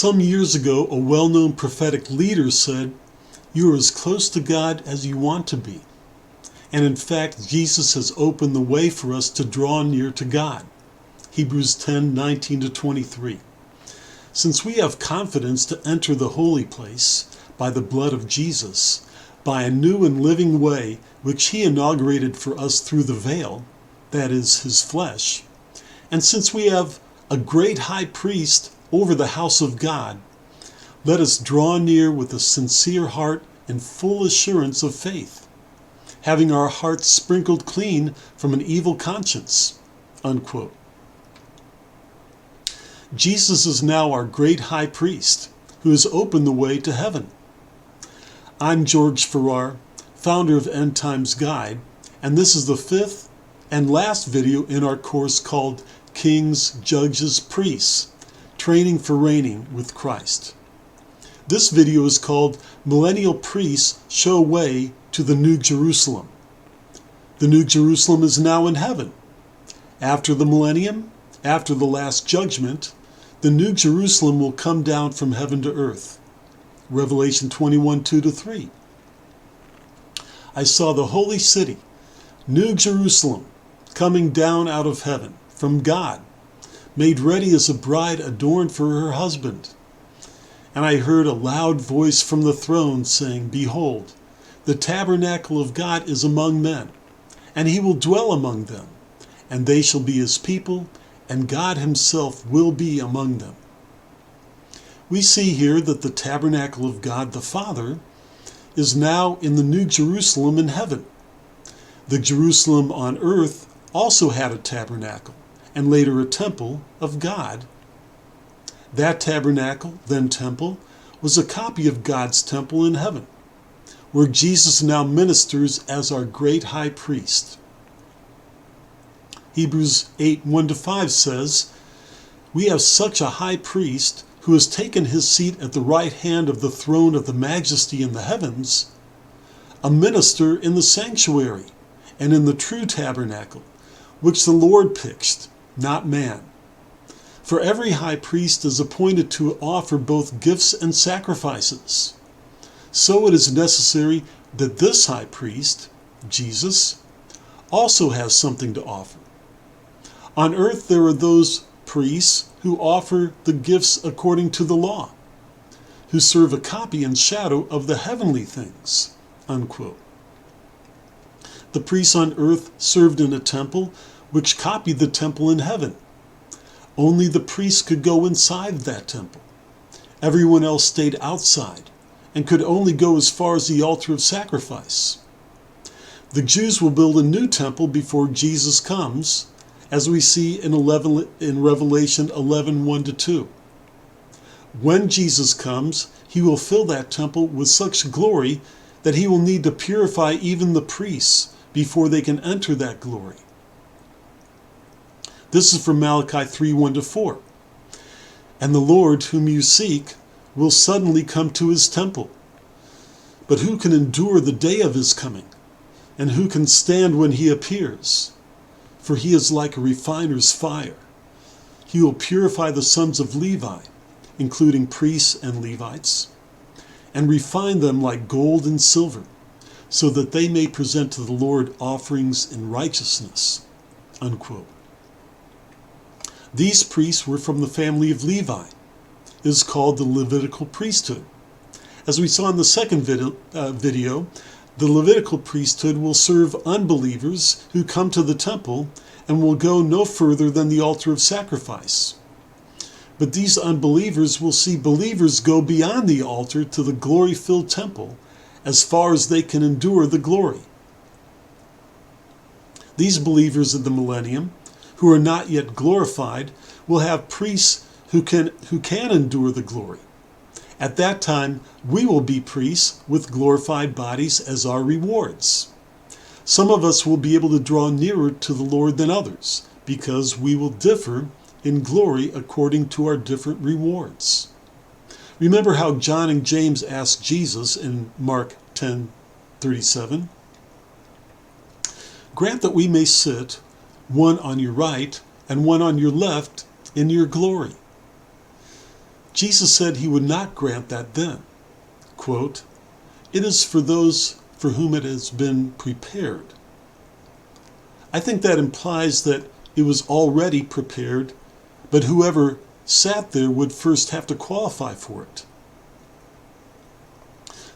Some years ago, a well-known prophetic leader said, "You are as close to God as you want to be." And in fact, Jesus has opened the way for us to draw near to God. Hebrews 10:19-23. Since we have confidence to enter the holy place by the blood of Jesus, by a new and living way which he inaugurated for us through the veil, that is, his flesh, and since we have a great high priest over the house of God, let us draw near with a sincere heart and full assurance of faith, having our hearts sprinkled clean from an evil conscience." Unquote. Jesus is now our great high priest who has opened the way to heaven. I'm George Farrar, founder of End Times Guide, and this is the fifth and last video in our course called Kings, Judges, Priests, Training for Reigning with Christ. This video is called Millennial Priests Show Way to the New Jerusalem. The New Jerusalem is now in heaven. After the millennium, after the last judgment, the New Jerusalem will come down from heaven to earth. Revelation 21:2-3. I saw the holy city, New Jerusalem, coming down out of heaven from God, made ready as a bride adorned for her husband. And I heard a loud voice from the throne saying, "Behold, the tabernacle of God is among men, and he will dwell among them, and they shall be his people, and God himself will be among them." We see here that the tabernacle of God the Father is now in the New Jerusalem in heaven. The Jerusalem on earth also had a tabernacle, and later a temple of God. That tabernacle, then temple, was a copy of God's temple in heaven, where Jesus now ministers as our great high priest. Hebrews 8:1-5 says, "We have such a high priest who has taken his seat at the right hand of the throne of the majesty in the heavens, a minister in the sanctuary and in the true tabernacle, which the Lord pitched, not man. For every high priest is appointed to offer both gifts and sacrifices. So it is necessary that this high priest, Jesus, also has something to offer. On earth there are those priests who offer the gifts according to the law, who serve a copy and shadow of the heavenly things." Unquote. The priests on earth served in a temple which copied the temple in heaven. Only the priests could go inside that temple. Everyone else stayed outside and could only go as far as the altar of sacrifice. The Jews will build a new temple before Jesus comes, as we see in Revelation 11:1-2. When Jesus comes, he will fill that temple with such glory that he will need to purify even the priests before they can enter that glory. This is from Malachi 3:1-4. "And the Lord whom you seek will suddenly come to his temple. But who can endure the day of his coming? And who can stand when he appears? For he is like a refiner's fire. He will purify the sons of Levi, including priests and Levites, and refine them like gold and silver, so that they may present to the Lord offerings in righteousness." Unquote. These priests were from the family of Levi. It is called the Levitical priesthood. As we saw in the second video, the Levitical priesthood will serve unbelievers who come to the temple and will go no further than the altar of sacrifice. But these unbelievers will see believers go beyond the altar to the glory-filled temple as far as they can endure the glory. These believers of the millennium, who are not yet glorified, will have priests who can endure the glory. At that time, we will be priests with glorified bodies as our rewards. Some of us will be able to draw nearer to the Lord than others, because we will differ in glory according to our different rewards. Remember how John and James asked Jesus in Mark 10:37, "Grant that we may sit, one on your right and one on your left, in your glory." Jesus said he would not grant that then. Quote, "It is for those for whom it has been prepared." I think that implies that it was already prepared, but whoever sat there would first have to qualify for it.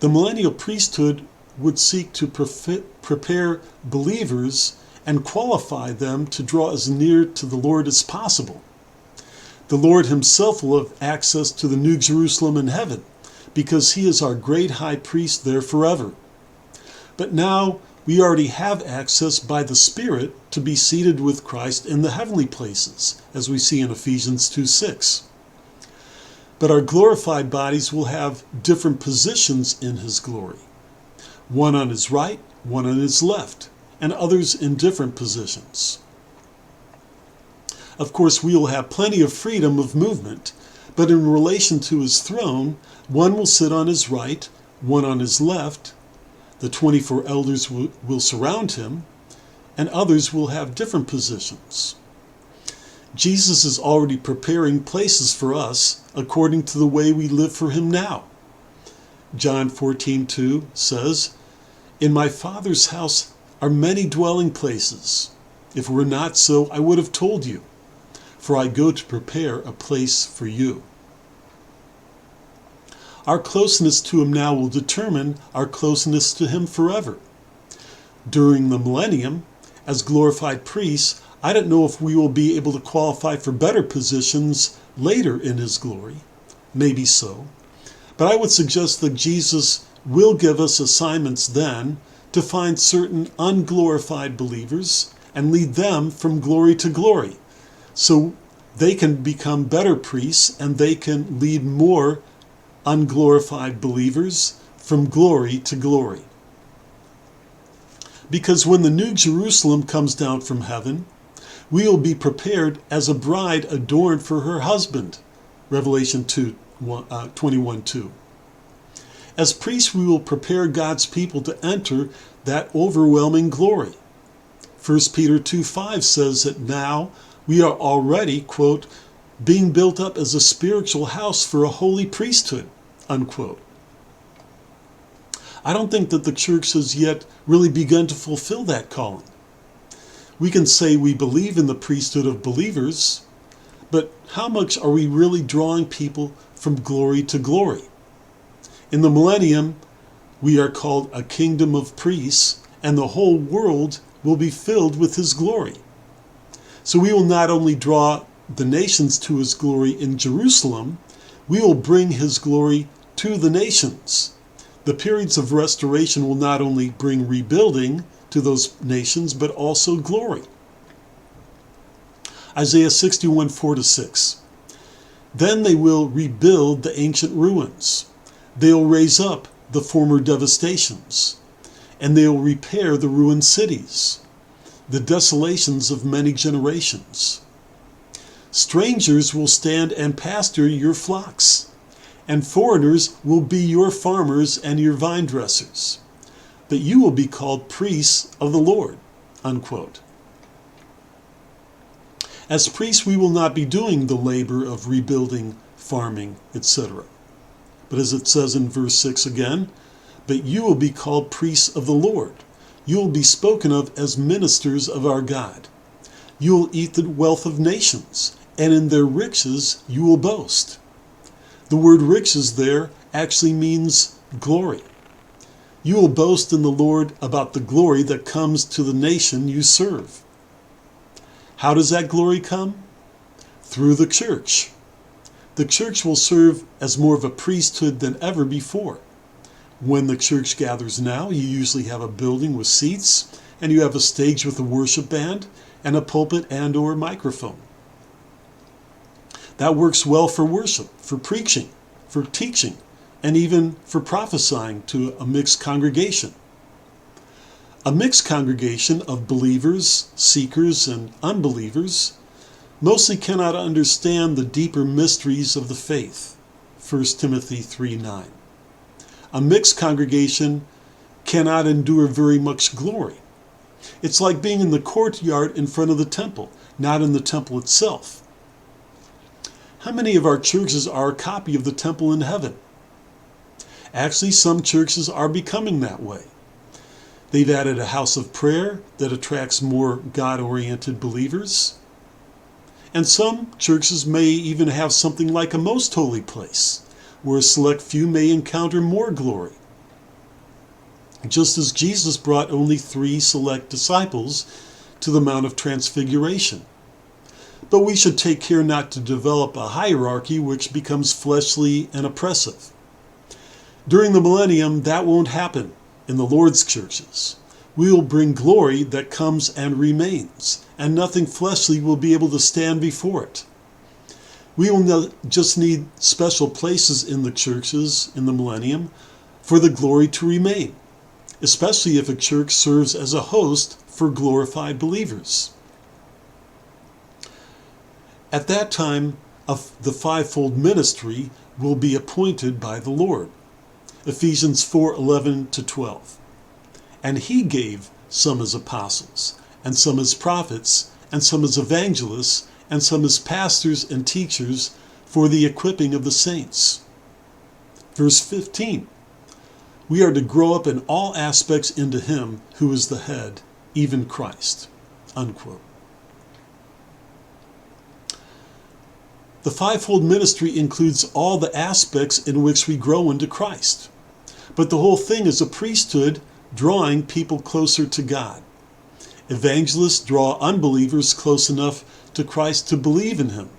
The millennial priesthood would seek to prepare believers and qualify them to draw as near to the Lord as possible. The Lord himself will have access to the New Jerusalem in heaven because he is our great high priest there forever. But now we already have access by the Spirit to be seated with Christ in the heavenly places, as we see in Ephesians 2:6. But our glorified bodies will have different positions in his glory. One on his right, one on his left, and others in different positions. Of course, we will have plenty of freedom of movement, but in relation to his throne, one will sit on his right, one on his left. The 24 elders will surround him, and others will have different positions. Jesus is already preparing places for us according to the way we live for him now. John 14:2 says, "In my Father's house are many dwelling places. If it were not so, I would have told you, for I go to prepare a place for you." Our closeness to him now will determine our closeness to him forever. During the millennium, as glorified priests, I don't know if we will be able to qualify for better positions later in his glory. Maybe so. But I would suggest that Jesus will give us assignments then to find certain unglorified believers and lead them from glory to glory, so they can become better priests and they can lead more unglorified believers from glory to glory. Because when the New Jerusalem comes down from heaven, we will be prepared as a bride adorned for her husband. Revelation 21:2. As priests, we will prepare God's people to enter that overwhelming glory. 1 Peter 2:5 says that now we are already, quote, "being built up as a spiritual house for a holy priesthood," unquote. I don't think that the church has yet really begun to fulfill that calling. We can say we believe in the priesthood of believers, but how much are we really drawing people from glory to glory? In the millennium, we are called a kingdom of priests, and the whole world will be filled with his glory. So we will not only draw the nations to his glory in Jerusalem, we will bring his glory to the nations. The periods of restoration will not only bring rebuilding to those nations, but also glory. Isaiah 61:4-6. Then they will rebuild the ancient ruins. They will raise up the former devastations, and they will repair the ruined cities, the desolations of many generations. Strangers will stand and pasture your flocks, and foreigners will be your farmers and your vine dressers. But you will be called priests of the Lord, unquote. As priests, we will not be doing the labor of rebuilding, farming, etc. But as it says in verse 6 again, "But you will be called priests of the Lord. You will be spoken of as ministers of our God. You will eat the wealth of nations, and in their riches you will boast." The word riches there actually means glory. You will boast in the Lord about the glory that comes to the nation you serve. How does that glory come? Through the church. The church will serve as more of a priesthood than ever before. When the church gathers now, you usually have a building with seats, and you have a stage with a worship band, and a pulpit and or microphone. That works well for worship, for preaching, for teaching, and even for prophesying to a mixed congregation. A mixed congregation of believers, seekers, and unbelievers mostly cannot understand the deeper mysteries of the faith. 1 Timothy 3:9. A mixed congregation cannot endure very much glory. It's like being in the courtyard in front of the temple, not in the temple itself. How many of our churches are a copy of the temple in heaven? Actually, some churches are becoming that way. They've added a house of prayer that attracts more God-oriented believers. And some churches may even have something like a most holy place, where a select few may encounter more glory. Just as Jesus brought only 3 select disciples to the Mount of Transfiguration. But we should take care not to develop a hierarchy which becomes fleshly and oppressive. During the millennium, that won't happen in the Lord's churches. We will bring glory that comes and remains, and nothing fleshly will be able to stand before it. We will just need special places in the churches in the millennium for the glory to remain, especially if a church serves as a host for glorified believers. At that time, the fivefold ministry will be appointed by the Lord. Ephesians 4:11-12. And he gave some as apostles, and some as prophets, and some as evangelists, and some as pastors and teachers for the equipping of the saints. Verse 15. We are to grow up in all aspects into him who is the head, even Christ. Unquote. The fivefold ministry includes all the aspects in which we grow into Christ. But the whole thing is a priesthood drawing people closer to God. Evangelists draw unbelievers close enough to Christ to believe in him.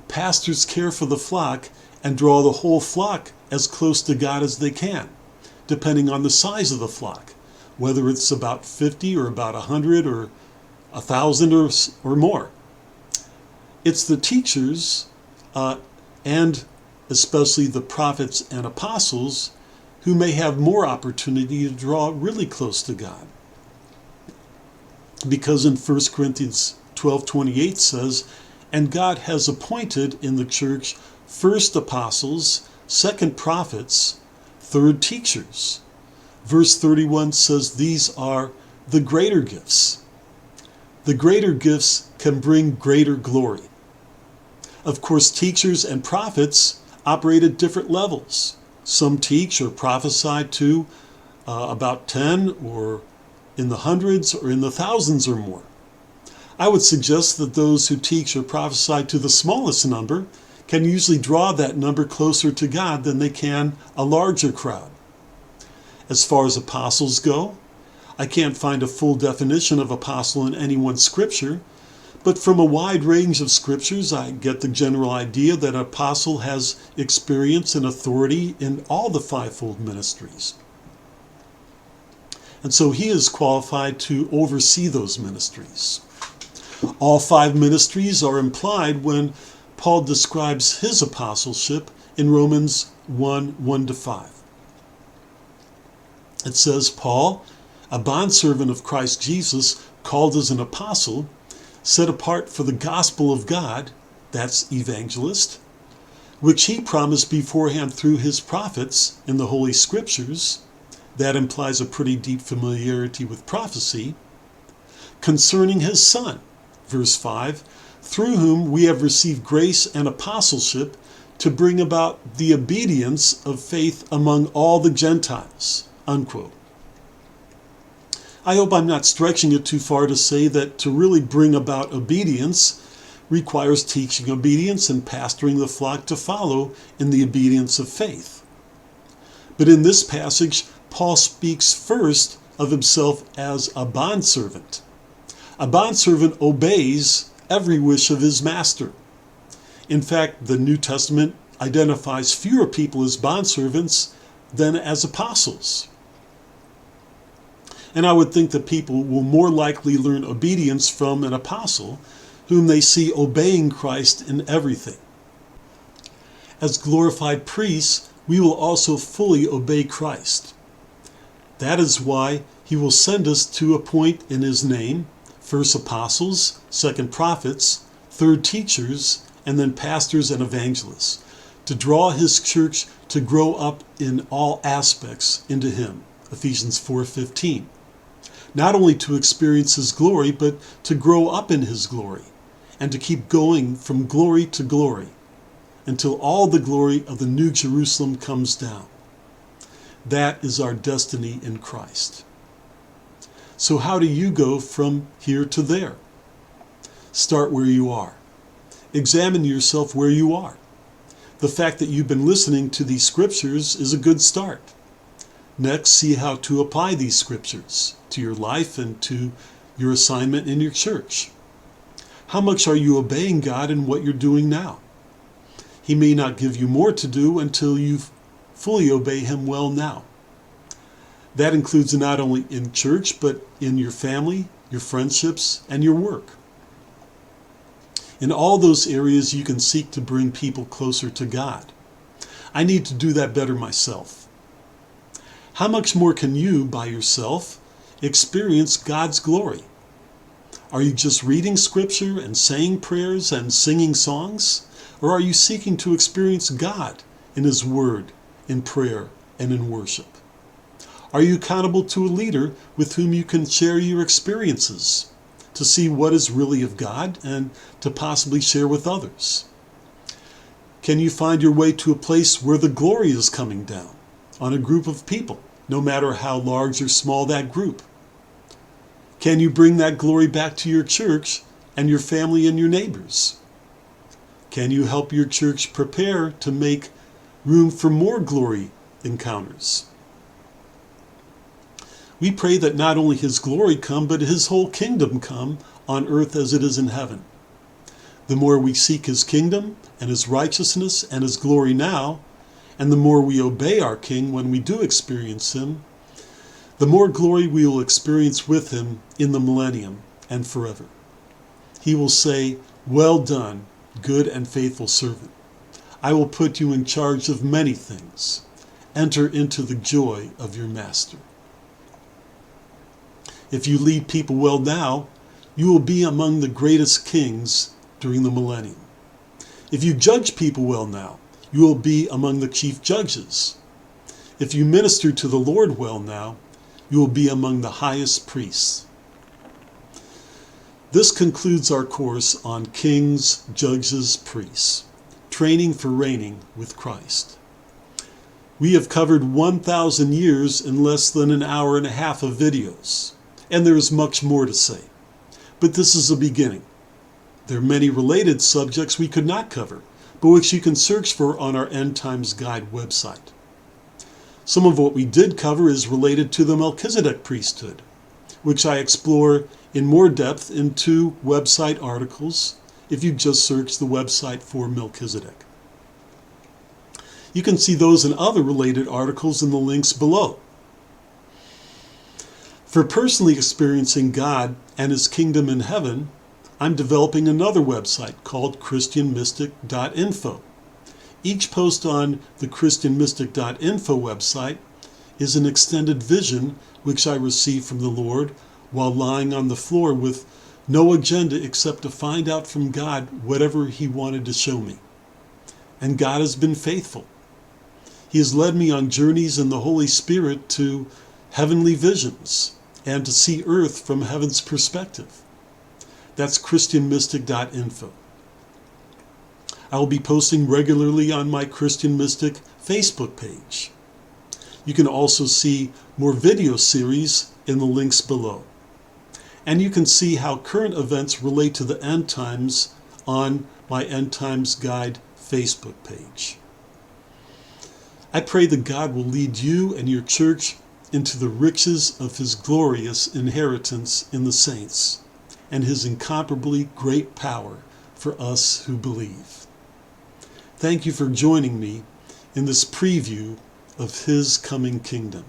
Pastors care for the flock and draw the whole flock as close to God as they can, depending on the size of the flock, whether it's about 50 or about 100 or 1,000 or more. It's the teachers and especially the prophets and apostles who may have more opportunity to draw really close to God. Because in 1 Corinthians 12:28 says, and God has appointed in the church first apostles, second prophets, third teachers. Verse 31 says these are the greater gifts. The greater gifts can bring greater glory. Of course, teachers and prophets operate at different levels. Some teach or prophesy to about 10 or in the hundreds or in the thousands or more. I would suggest that those who teach or prophesy to the smallest number can usually draw that number closer to God than they can a larger crowd. As far as apostles go, I can't find a full definition of apostle in any one scripture, but from a wide range of scriptures, I get the general idea that an apostle has experience and authority in all the fivefold ministries. And so he is qualified to oversee those ministries. All 5 ministries are implied when Paul describes his apostleship in Romans 1:1-5. It says, Paul, a bondservant of Christ Jesus, called as an apostle, set apart for the gospel of God, that's evangelist, which he promised beforehand through his prophets in the Holy Scriptures, that implies a pretty deep familiarity with prophecy, concerning his Son, verse 5, through whom we have received grace and apostleship to bring about the obedience of faith among all the Gentiles, unquote. I hope I'm not stretching it too far to say that to really bring about obedience requires teaching obedience and pastoring the flock to follow in the obedience of faith. But in this passage, Paul speaks first of himself as a bondservant. A bondservant obeys every wish of his master. In fact, the New Testament identifies fewer people as bondservants than as apostles. And I would think that people will more likely learn obedience from an apostle whom they see obeying Christ in everything. As glorified priests, we will also fully obey Christ. That is why he will send us to appoint in his name first apostles, second prophets, third teachers, and then pastors and evangelists, to draw his church to grow up in all aspects into him. Ephesians 4:15. Not only to experience his glory, but to grow up in his glory and to keep going from glory to glory until all the glory of the New Jerusalem comes down. That is our destiny in Christ. So how do you go from here to there? Start where you are. Examine yourself where you are. The fact that you've been listening to these scriptures is a good start. Next, see how to apply these scriptures to your life and to your assignment in your church. How much are you obeying God in what you're doing now? He may not give you more to do until you fully obey Him well now. That includes not only in church, but in your family, your friendships, and your work. In all those areas, you can seek to bring people closer to God. I need to do that better myself. How much more can you, by yourself, experience God's glory? Are you just reading scripture and saying prayers and singing songs? Or are you seeking to experience God in His Word, in prayer, and in worship? Are you accountable to a leader with whom you can share your experiences to see what is really of God and to possibly share with others? Can you find your way to a place where the glory is coming down on a group of people, no matter how large or small that group? Can you bring that glory back to your church and your family and your neighbors? Can you help your church prepare to make room for more glory encounters? We pray that not only His glory come, but His whole kingdom come on earth as it is in heaven. The more we seek His kingdom and His righteousness and His glory now, and the more we obey our King when we do experience Him, the more glory we will experience with Him in the millennium and forever. He will say, "Well done, good and faithful servant. I will put you in charge of many things. Enter into the joy of your master." If you lead people well now, you will be among the greatest kings during the millennium. If you judge people well now, you will be among the chief judges. If you minister to the Lord well now, you will be among the highest priests. This concludes our course on Kings, Judges, Priests, Training for Reigning with Christ. We have covered 1,000 years in less than an hour and a half of videos, and there is much more to say. But this is a beginning. There are many related subjects we could not cover, but which you can search for on our End Times Guide website. Some of what we did cover is related to the Melchizedek priesthood, which I explore in more depth in 2 website articles if you just search the website for Melchizedek. You can see those and other related articles in the links below. For personally experiencing God and His kingdom in heaven, I'm developing another website called christianmystic.info. Each post on the christianmystic.info website is an extended vision which I received from the Lord while lying on the floor with no agenda except to find out from God whatever He wanted to show me. And God has been faithful. He has led me on journeys in the Holy Spirit to heavenly visions and to see earth from heaven's perspective. That's christianmystic.info. I will be posting regularly on my Christian Mystic Facebook page. You can also see more video series in the links below. And you can see how current events relate to the end times on my End Times Guide Facebook page. I pray that God will lead you and your church into the riches of His glorious inheritance in the saints and His incomparably great power for us who believe. Thank you for joining me in this preview of His coming kingdom.